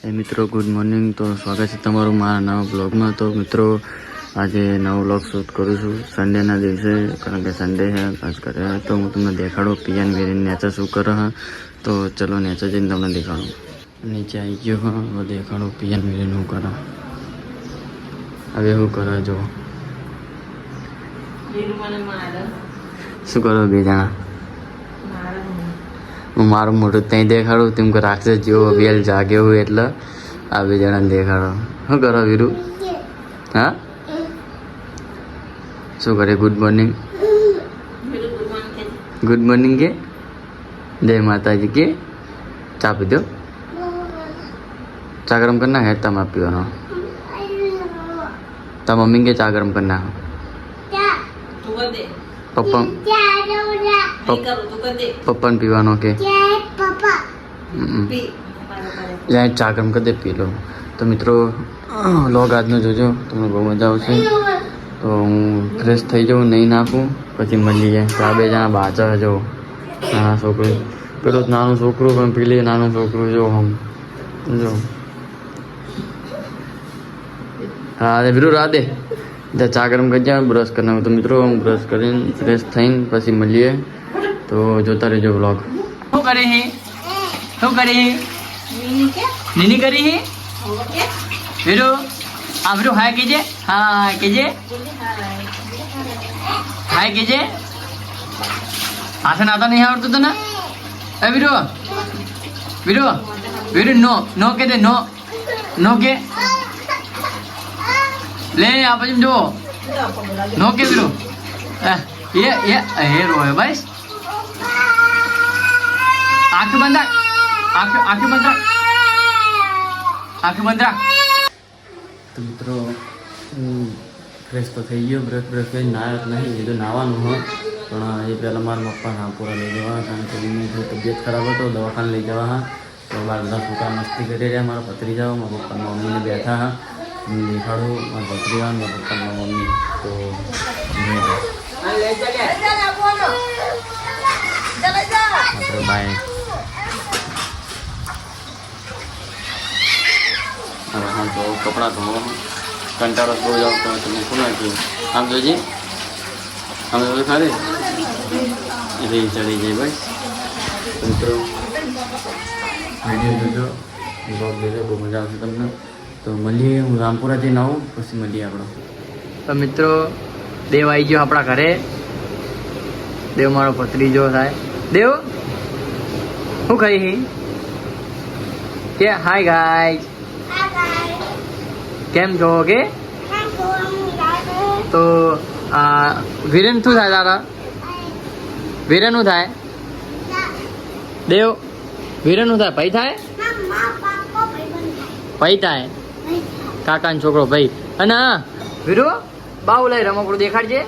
મિત્રો good morning. તો સ્વાગત છે તમારું મારા નવા બ્લોગમાં. તો મિત્રો આજે નવો બ્લોગ શૂટ કરું છું સન્ડેના દિવસે, કારણ કે સન્ડે છે ખાસ કરે. તો હું તમને દેખાડું પિયાન વેરીને નેચર શું કરે હા. તો ચલો નેચર જઈને તમને દેખાડું. નીચે આવી ગયો હા, હવે દેખાડું પિયાન વેરીને શું કરે. હવે શું કરે જો શું કરો બે જણા. હું મારું મોટું ત્યાં દેખાડું, તેમ કે રાક્ષસ જેવો વેલ જાગ્યો હોય એટલે આ બે જણાને દેખાડો. શું કરો વીરુ? હા શું કરે? Good morning. ગુડ મોર્નિંગ કે જય માતાજી કે ચા પીધો? ચા ગરમ કરી નાખે તમારે પીવાનો. તાર મમ્મી કે ચા ગરમ કરી નાખો. પપ્પા પપ્પાને પીવાનો કે ચા ગરમ કરી દે, પી લો. તો મિત્રો લોગ આજનો જોજો, તમને બહુ મજા આવશે. તો હું ફ્રેશ થઈ જાઉં, નહીં નાખું, પછી મળીએ. તો આ બે જણા બાચા જો નાના છોકરું, પેલું નાનું છોકરું પણ પેલી નાનું છોકરું જો હમ જો. હા બીરું રાધે ચા ગરમ કરી જાય, બ્રશ કરી નાખું. તો મિત્રો હું બ્રશ કરીને ફ્રેશ થઈને પછી મળીએ. તો જોતા રહેજો બ્લોગ. શું કરે હે? શું કરે હે? નીની કરી હે વીરુ? હા વીરુ હાય કેજે, હા કેજે, હાય કેજે. હાથે નાતા નહીં આવડતું તને? એ વીરુ વીરુ વીરુ નો નો કે દે, નો નો કે લે આ પછી જો નો કે વીરુ એ રોય ભાઈ. આંખ બંધ રાખ, આંખ બંધ રાખ, આંખ બંધ રાખ. તો મિત્રો ફ્રેશ તો થઈ ગયો, બ્રશ કરી નાહ્યો નહીં, એ તો નાહવાનું હોય. પણ એ પહેલાં મારા પપ્પા રામપુરા લઈ જવા, કારણ કે એમની તબિયત ખરાબ હતો, દવાખાને લઈ જવા હા. તો બાર બધા છોકરા મસ્તી કરી રહ્યા. મારા ભત્રીજાઓ મારા પપ્પાના મમ્મીને બેઠા હા. હું દેખાડું મારા ભત્રીજા મારા પપ્પાના મમ્મી. તો આપણે બાય. હવે આમ તો કપડાં ધોવા કંટાળો બહુ જ આવતો હોય, તમે શું નાખ્યું આમ જોજે, આમ તો ખાલી રી ચડી જાય ભાઈ. મિત્રો વિડીયો જોજો, બ્લોગ જોજો, બહુ મજા આવશે તમને. તો મળીએ, હું રામપુરા જઈને આવું પછી મળીએ આપણો. તો મિત્રો દેવ આવી ગયો આપણા ઘરે. દેવ મારો ભત્રીજો થાય. દેવ શું ખાઈ કે? હાય ગાઈસ, કેમ છો કે? તો વિરેન શું થાય તારા? વિરેન શું થાય? દેવ વિરેન શું થાય? ભાઈ થાય? ભાઈ થાય, કાકાનો છોકરો ભાઈ. અને વીરુ બાઉ લઈ રમકડું દેખાડજે.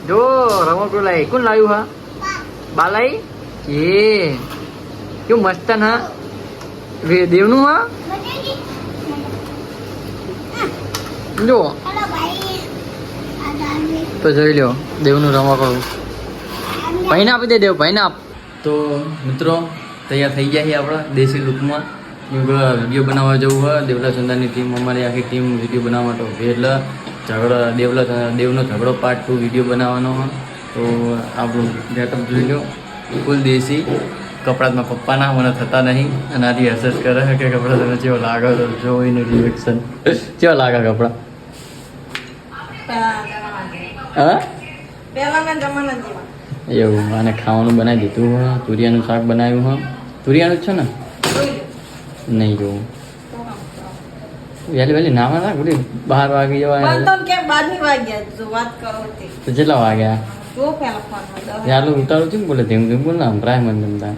જો રમકડું લાવી, કોણ લાવ્યું હા? બા લાવી એ કેવું મસ્ત હા, દેવનું હા. જો તો જોઈ લો દેવનું રમકડું. ભાઈને આપી દે, દેવ ભાઈને આપ. તો મિત્રો તૈયાર થઈ ગયા છીએ આપણા દેશી લુકમાં. વિડીયો બનાવવા જવું હોય, દેવલા ચંદાની ટીમ, અમારી આખી ટીમ વિડીયો બનાવવા માટે ઉભી. એટલે દેવનો ઝઘડો પાર્ટ 2 વિડીયો બનાવવાનો હોય. તો આપણું ગેટઅપ જોઈ લો, ફૂલ દેશી કપડામાં. પપ્પાના મને થતા નહીં, અને આથી હસસ કરે કે કપડા તને કેવો લાગે, તો જોઈને રિએક્શન કેવા લાગે કપડા. હા એવું. અને ખાવાનું બનાવી દીધું હોય, તુરિયાનું શાક બનાવ્યું હોય. તુરિયાનું જ છે ને? નહીં જોવું વહેલી નાવા ના ઘડી 12 વાગી જવાય. તો કેટલા વાગ્યા? યાર ઉતારું છું ને, બોલે ધીમ ધીમ બોલ ને, સંભળાય મને જમતા.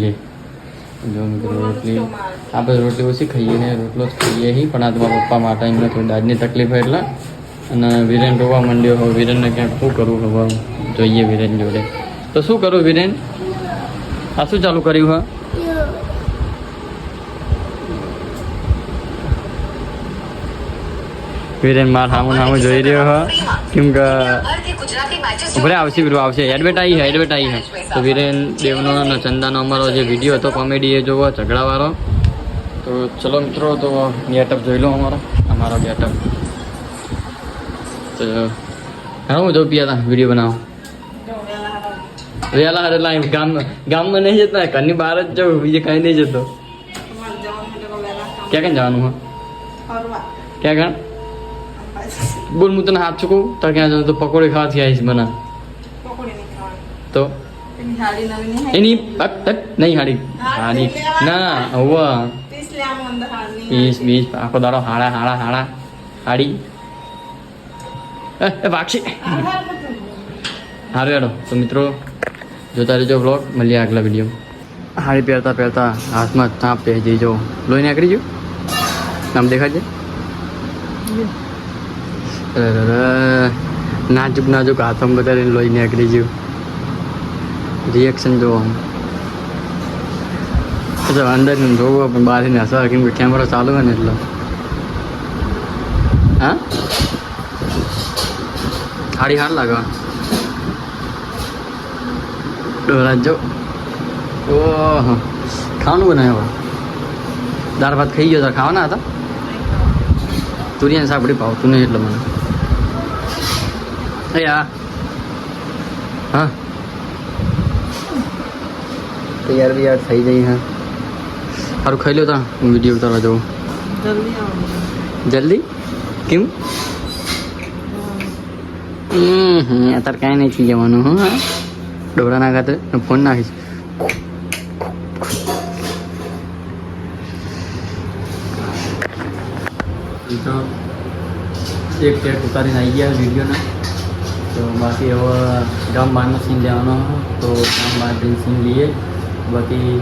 લે જો મિત્રો રોટલી, આપણે રોટલી ઓછી ખાઈએ ને, રોટલો જ ખાઈએ છીએ. પણ આ તમારા પપ્પા માટે એમને થોડી દાજની તકલીફ હોય એટલે. અને વિરેન રોવા માંડ્યો હોય. વિરેનને ક્યાંક શું કરવું હવે જોઈએ વિરેન જોડે. તો શું કરું વિરેન? આ શું ચાલુ કર્યું હા? વિરેન માર સામું જોઈ રહ્યો હ કેમ કે ઉભરે આવશે પેલું આવશે એડવર્ટાઈ હે તો વિરેન દેવનો અને ચંદાનો અમારો જે વિડીયો હતો કોમેડી એ જોવો ઝઘડાવાળો તો ચલો મિત્રો તો ગેટઅપ જોઈ લો અમારો ગેટઅપ તો હા હું જો પિયા હતા વિડીયો બનાવો વેલા હારે લાઈન ગામમાં નહીં જતા ઘરની બહાર જ જવું બીજે કાંઈ નહીં જતો ક્યાં જવાનું હા ક્યાં બોલ હું તને હાથ ચૂકું તો ક્યાં જાઉં તો પકોડી ખાવાથી આવીશ બના તો એની નહીં હાડી ના હોવા 20 આખો દાડો હાડા હાડી વાક્ષી હારું હેડો તો મિત્રો જોતા રહેજો વ્લોગ મળીએ આગલા વિડીયો હાડી પહેરતા હાથમાં ચાપ પહેરી જો લોહી નીકળી ગયું નામ દેખાડજે નાજુક હાથમાં બતાવીને લોહી નીકળી ગયું રિએક્શન જોવો અંદર જોવો પણ બહારથી હસવા કેમ કે કેમેરો ચાલુ હોય ને એટલો હા હાડી હાર લાગે ડોરા જો ઓહો ખાવાનું બનાવ્યો દાળ ભાત ખાઈ ગયો તાર ખાવાના હતા તુરિયાની સાપડી ભાવતું નહીં એટલે મને હા તૈયાર થઈ જઈ હા સારું ખાઈ લો તા હું વિડીયો ઉતારવા જાઉં જલ્દી કેમ અત્યારે કાંઈ નહીં થઈ જવાનું હું હા ડોરા ના ખાતે ફોન નાખીશ તો એક ટેક ઉતારીને આવી ગયા વિડીયોના તો બાકી હવે ગામ બહારનો સીન લેવાનો તો ગામ બહાર જઈને સીન લઈએ બાકી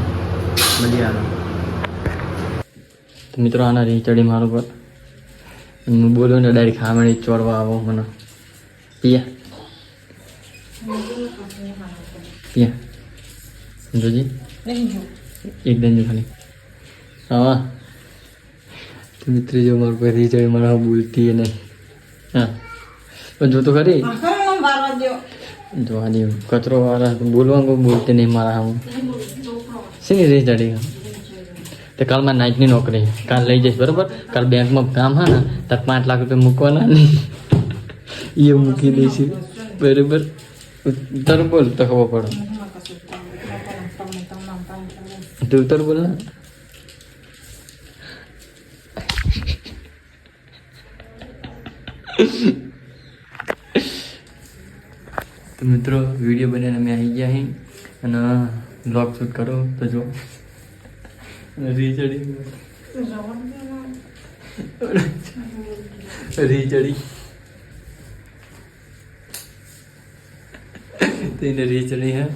મળી આવે તો મિત્રો આના રહી ચડી મારો પર હું બોલું ને ડાયરેક્ટ ખામણી ચોરવા આવો મને પિયા જોજી એકદમ જો ખાલી હા તો મિત્ર જો મારું પર રહી ચડી મારા બોલતી નહીં હા પણ જો તો ખરી જો આ કચરો વાળા બોલવાનું બોલતી નહીં મારા હું શેની રહી ચડી તો કાલ મારે નાઇટની નોકરી કાલ લઈ જઈશ બરાબર કાલ બેંકમાં કામ હા ને તાર 5 લાખ રૂપિયા મૂકવાના નહીં એ મૂકી દઈશું બરાબર ઉત્તર બોલ તો ખબર પડે તું ઉત્તર બોલ ના તો મિત્રો વિડીયો બનાવીને અમે આવી ગયા અહીં અને બ્લોગ શૂટ કરો તો જો રીચડી તેને રીચડી હે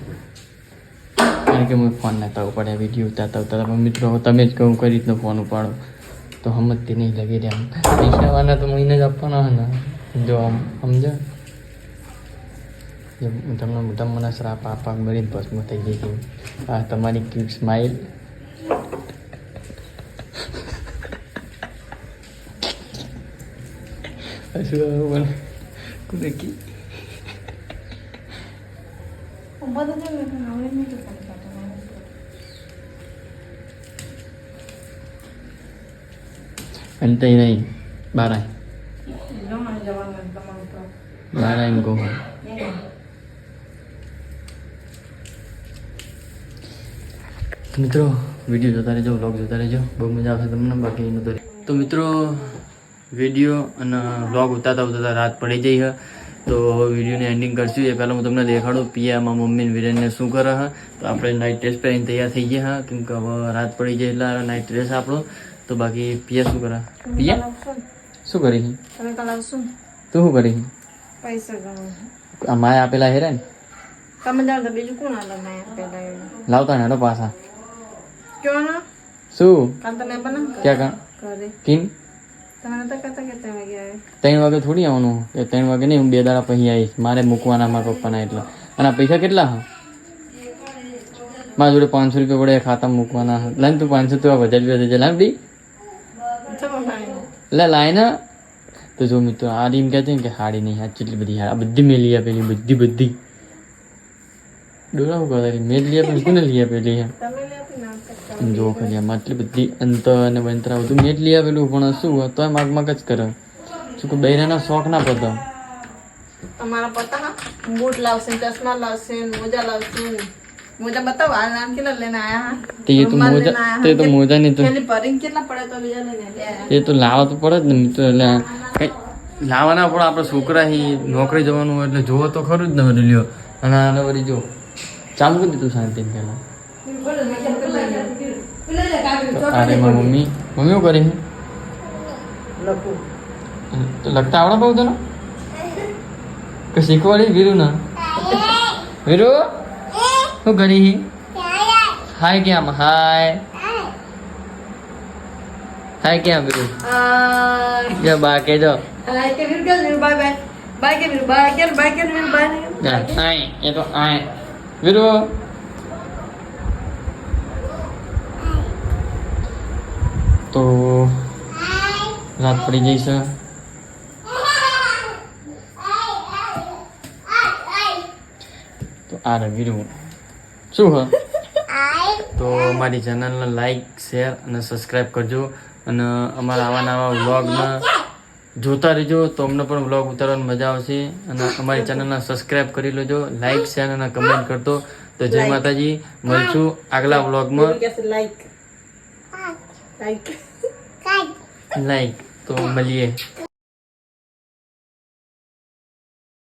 કારણ કે હું ફોન નતા ઉપાડે વિડીયો ઉતારતા પણ મિત્રો તમે જ કહું કઈ રીતનો ફોન ઉપાડો તો સમજતી નહીં લગી રહ્યા પૈસાવાના તો મહિને જ આપવાના હોય ને જો આમ સમજો તમને મને શ્રાપ આપા મળી ભસ્મ થઈ ગઈ હતી આ તમારી ક્યુટ સ્માઇલ અંતે નહીં બારા એમ કહું મિત્રો વિડીયો જોતા રહેજો વ્લોગ જોતા રહેજો બહુ મજા આવશે તમને બાકી તો મિત્રો વિડીયો અને વ્લોગ ઉતારતા રાત પડી જઈ હે તો હવે વિડીયોને એન્ડિંગ કરશું એ પહેલાં હું તમને દેખાડું પિયામાં મમ્મી વિરેનને શું કરે હે તો આપણે નાઇટ ડ્રેસ પહેરીને તૈયાર થઈ ગયા હા કેમ કે હવે રાત પડી જાય એટલે નાઇટ ડ્રેસ આપણો તો બાકી પિયા શું કરે પિયા શું કરી તું શું કરી માએ આપેલા હેરા ને લાવતા ને પાછા શું ક્યાં કિમ 3 વાગે થોડી આવવાનું 3 વાગે નહીં હું 2 દાડા પછી આવીશ મારે મૂકવાના મારા પપ્પાના એટલે અને પૈસા કેટલા હા મારા જોડે 500 રૂપિયા પડે ખાતામાં મૂકવાના લાઈન તું 500 તો 1000 રૂપિયા લાઈન દી એટલે લાઈન તો જો મિત્રો આ રીમ કહે છે ને કે હાડી નહીં, આ કેટલી બધી હાડી, આ બધી મેં લઈ આપેલી, બધી ડોળાવું કરે મેં લઈ આપેલી, કોને લઈ આપેલી હે જો ખાલી આમાં આટલી બધી અંતર અને બંતરા બધું મેં જ લઈ આવેલું, પણ શું તોય માગ જ કરે. શું કે બૈરાના શોખ ના પતા. તમારા પતા ના બૂટ લાવશે, ચશ્મા લાવશે, મોજા લાવશે. મોજા બતાવો આ નામ કેટલા લઈને આયા હા? તે તો મોજા નહીં તો પેલી પરિંગ કેટલા પડે તો બીજા લઈને આયા. એ તો લાવવા તો પડે જ ને મિત્રો. એટલે કઈ લાવવાના પણ આપણે છોકરા નોકરી જવાનું હોય એટલે જોવો તો ખરું જ ને બધું લ્યો. અને આને વળી જો ચાલુ કરી દીધું શાંતિ પેલા. અરે મારી મમ્મી શું કરે છે? તો લખતા આવડે બહુ તને કે શીખવાડી વીરુ ના? વીરુ શું કરી? હાય ક્યાં? હાય હાય ક્યાં વીરુ? જો બા કે જો હાય કે વીરુ કે વીરુ બાય બાય બાય કે વીરુ બાય કે બાય કે વીરુ બાય. આય એ તો આય વીરુ. તો રાત પડી જઈ છે. તો આ વીરુ શું હ? તો અમારી ચેનલને લાઈક શેર અને સબસ્ક્રાઈબ કરજો. અને અમારા આવા નવા વ્લોગને જોતા રહેજો તો અમને પણ વ્લોગ ઉતારવાની મજા આવશે. અને અમારી ચેનલને સબસ્ક્રાઈબ કરી લેજો, લાઈક શેર અને કમેન્ટ કરતો. તો જય માતાજી, મળશું આગલા વ્લોગમાં. લાઈક લાઈક તો મળીએ.